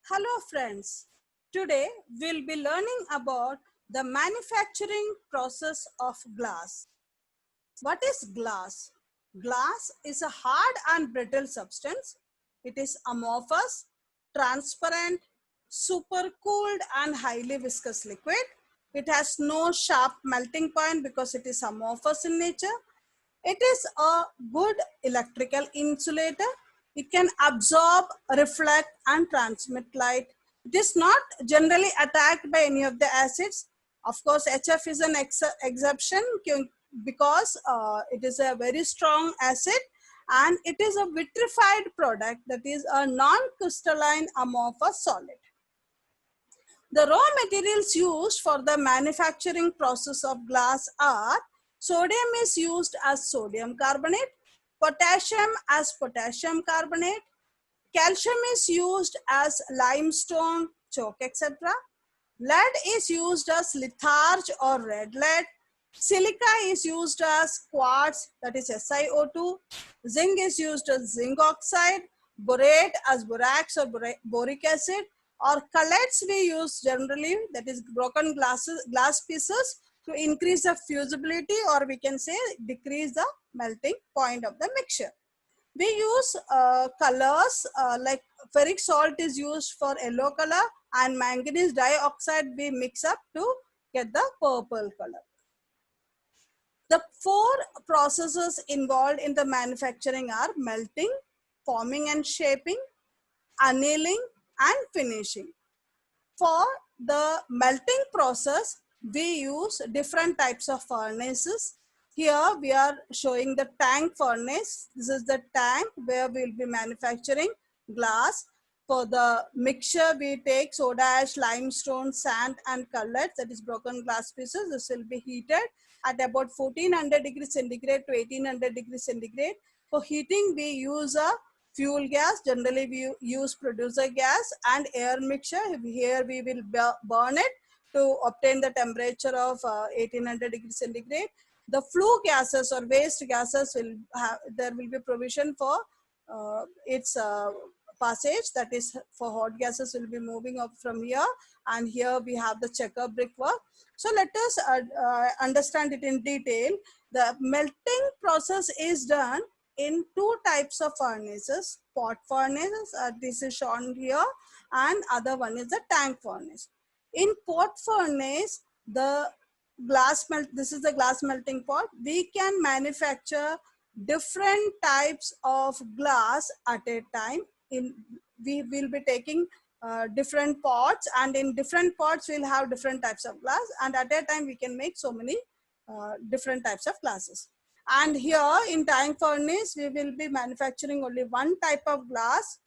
Hello friends, today we'll be learning about the manufacturing process of glass. What is glass? Glass is a hard and brittle substance. It is amorphous, transparent, supercooled and highly viscous liquid. It has no sharp melting point because it is amorphous in nature. It is a good electrical insulator. It can absorb, reflect and transmit light. It is not generally attacked by any of the acids. Of course, HF is an exception because it is a very strong acid and it is a vitrified product, that is a non-crystalline amorphous solid. The raw materials used for the manufacturing process of glass are: sodium is used as sodium carbonate, potassium as potassium carbonate, calcium is used as limestone, chalk, etc. Lead is used as litharge or red lead. Silica is used as quartz, that is SiO2. Zinc is used as zinc oxide. Borate as borax or boric acid. Or cullets we use generally, that is broken glass pieces, to increase the fusibility, or we can say decrease the melting point of the mixture. We use colors like ferric salt is used for yellow color and manganese dioxide we mix up to get the purple color. The four processes involved in the manufacturing are melting, forming and shaping, annealing and finishing. For the melting process, we use different types of furnaces. Here we are showing the tank furnace. This is the tank where we will be manufacturing glass. For the mixture, we take soda ash, limestone, sand and cullets, that is broken glass pieces. This will be heated at about 1400 degrees centigrade to 1800 degrees centigrade. For heating, we use a fuel gas. Generally we use producer gas and air mixture. Here we will burn it to obtain the temperature of 1800 degrees centigrade. The flue gases or waste gases will have, there will be provision for its passage, that is for hot gases will be moving up from here, and here we have the checker brickwork. So let us understand it in detail. The melting process is done in two types of furnaces: pot furnaces, this is shown here, and other one is the tank furnace. In pot furnace, the this is the glass melting pot. We can manufacture different types of glass at a time. We will be taking different pots, and in different pots we'll have different types of glass, and at a time we can make so many different types of glasses. And here in tank furnace, we will be manufacturing only one type of glass,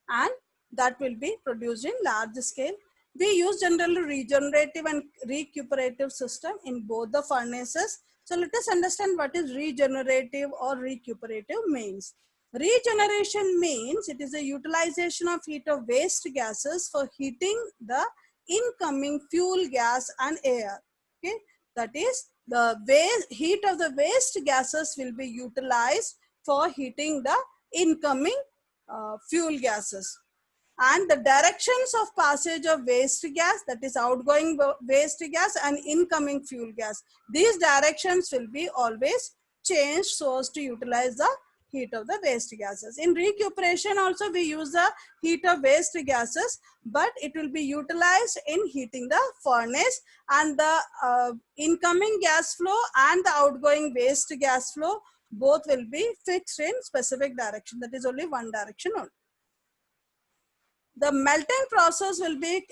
and that will be produced in large scale. We use generally regenerative and recuperative system in both the furnaces. So let us understand what is regenerative or recuperative means. Regeneration means it is a utilization of heat of waste gases for heating the incoming fuel gas and air. Okay, that is the heat of the waste gases will be utilized for heating the incoming fuel gases. And the directions of passage of waste gas, that is outgoing waste gas and incoming fuel gas, these directions will be always changed so as to utilize the heat of the waste gases. In recuperation also we use the heat of waste gases, but it will be utilized in heating the furnace, and the incoming gas flow and the outgoing waste gas flow both will be fixed in specific direction, that is only one direction only. The melting process will be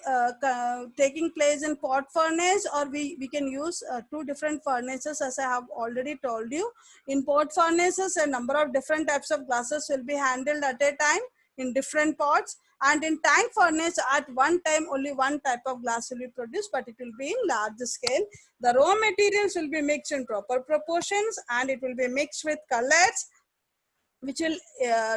taking place in pot furnace, or we can use two different furnaces, as I have already told you. In pot furnaces, a number of different types of glasses will be handled at a time in different pots, and in tank furnace at one time only one type of glass will be produced, but it will be in large scale. The raw materials will be mixed in proper proportions, and it will be mixed with cullets, which will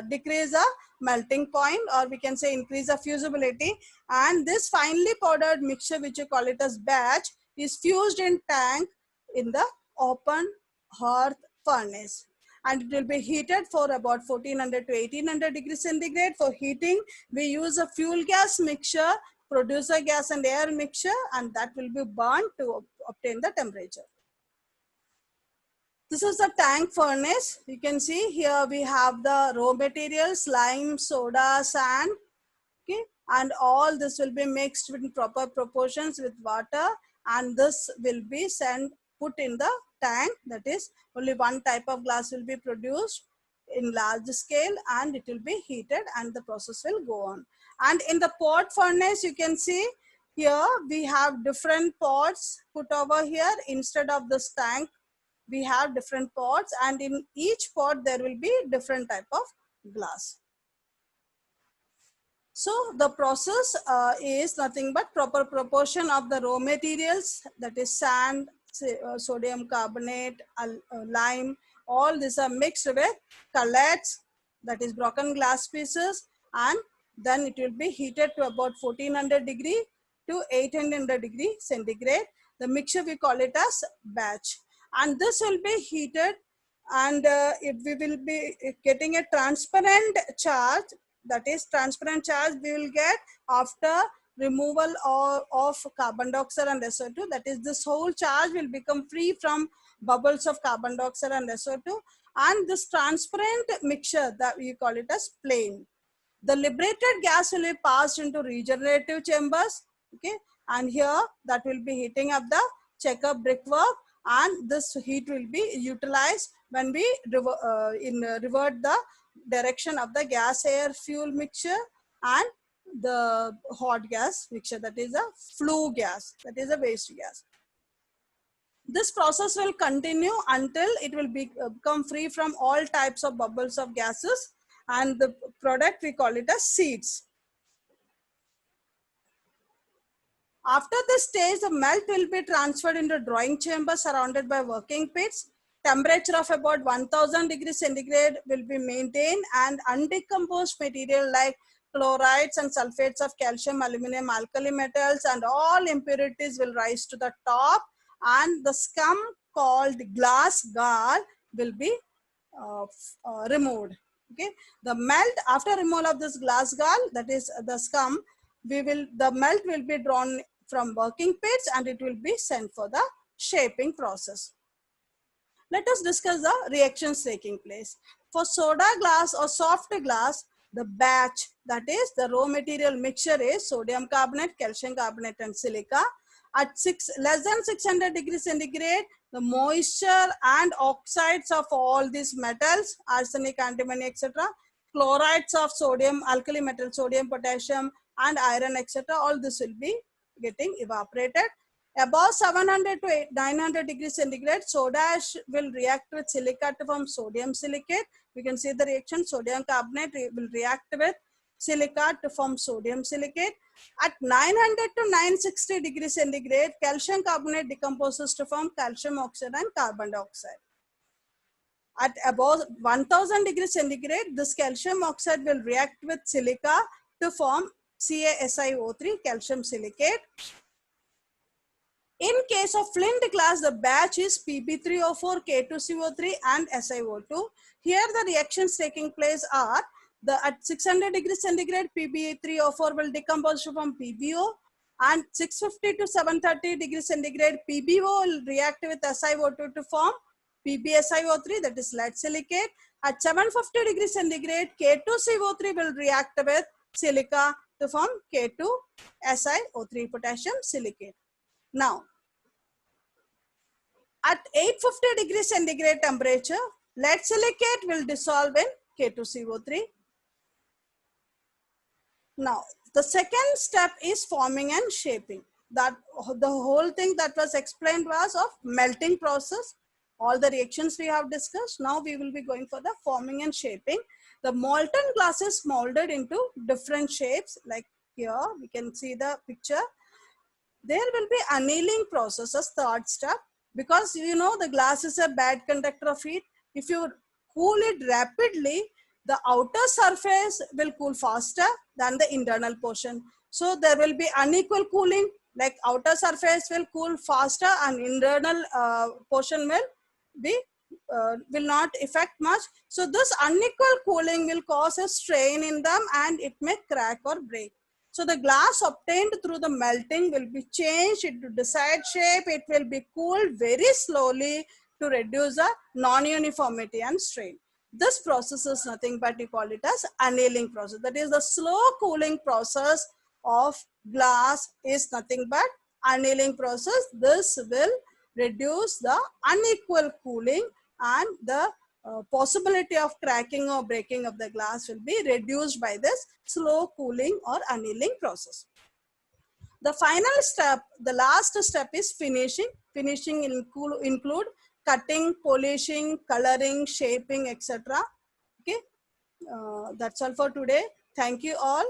decrease the melting point, or we can say increase the fusibility. And this finely powdered mixture, which you call it as batch, is fused in tank in the open hearth furnace. and it will be heated for about 1400 to 1800 degrees centigrade. For heating, we use a fuel gas mixture, producer gas and air mixture, and that will be burned to obtain the temperature. This is the tank furnace. You can see here we have the raw materials, lime, soda, sand, okay, and all this will be mixed in proper proportions with water, and this will be put in the tank. That is, only one type of glass will be produced in large scale, and it will be heated and the process will go on. And in the pot furnace, you can see here we have different pots put over here. Instead of this tank, we have different pots, and in each pot there will be different type of glass. So the process is nothing but proper proportion of the raw materials, that is sand, sodium carbonate, lime, all these are mixed with cullets, that is broken glass pieces, and then it will be heated to about 1400 degree to 800 degree centigrade. The mixture we call it as batch, and this will be heated, and if we will be getting a transparent charge, that is transparent charge we will get after removal of carbon dioxide and SO2. That is, this whole charge will become free from bubbles of carbon dioxide and SO2, and this transparent mixture that we call it as plane. The liberated gas will be passed into regenerative chambers, okay, and here that will be heating up the checker brickwork, and this heat will be utilized when we revert the direction of the gas air fuel mixture and the hot gas mixture, that is a flue gas, that is a waste gas. This process will continue until it will become free from all types of bubbles of gases, and the product we call it as seeds. After this stage, the melt will be transferred into drawing chamber surrounded by working pits. Temperature of about 1000 degrees centigrade will be maintained, and undecomposed material like chlorides and sulfates of calcium, aluminum, alkali metals, and all impurities will rise to the top, and the scum called glass gall will be removed. Okay, the melt after removal of this glass gall, that is the scum, the melt will be drawn from working pits, and it will be sent for the shaping process. Let us discuss the reactions taking place. For soda glass or soft glass, the batch, that is the raw material mixture, is sodium carbonate, calcium carbonate, and silica. At less than 600 degrees centigrade, the moisture and oxides of all these metals, arsenic, antimony, etc., chlorides of sodium, alkali metal, sodium, potassium, and iron, etc., all this will be getting evaporated. Above 700 to 900 degrees centigrade, soda ash will react with silica to form sodium silicate. We can see the reaction. Sodium carbonate will react with silica to form sodium silicate. At 900 to 960 degrees centigrade, calcium carbonate decomposes to form calcium oxide and carbon dioxide. At above 1000 degrees centigrade, this calcium oxide will react with silica to form CaSiO3, calcium silicate. In case of flint glass, the batch is Pb3O4, K2CO3, and SiO2. Here the reactions taking place are, at 600 degrees centigrade, Pb3O4 will decompose from PbO, and 650 to 730 degrees centigrade, PbO will react with SiO2 to form PbSiO3, that is lead silicate. At 750 degrees centigrade, K2CO3 will react with silica to form K2SiO3, potassium silicate. Now, at 850 degrees centigrade temperature, lead silicate will dissolve in K2CO3. Now, the second step is forming and shaping. That the whole thing that was explained was of melting process. All the reactions we have discussed. Now we will be going for the forming and shaping. The molten glass is molded into different shapes. Like here, we can see the picture. There will be annealing process as third step, because you know the glass is a bad conductor of heat. If you cool it rapidly, the outer surface will cool faster than the internal portion. So there will be unequal cooling, like outer surface will cool faster and internal portion will be will not affect much. So this unequal cooling will cause a strain in them and it may crack or break. So the glass obtained through the melting will be changed into desired shape. It will be cooled very slowly to reduce the non-uniformity and strain. This process is nothing but you call it as annealing process. That is the slow cooling process of glass is nothing but annealing process. This will reduce the unequal cooling and the possibility of cracking or breaking of the glass will be reduced by this slow cooling or annealing process. The final step, the last step is finishing. Finishing include cutting, polishing, coloring, shaping, etc. Okay, that's all for today. Thank you all.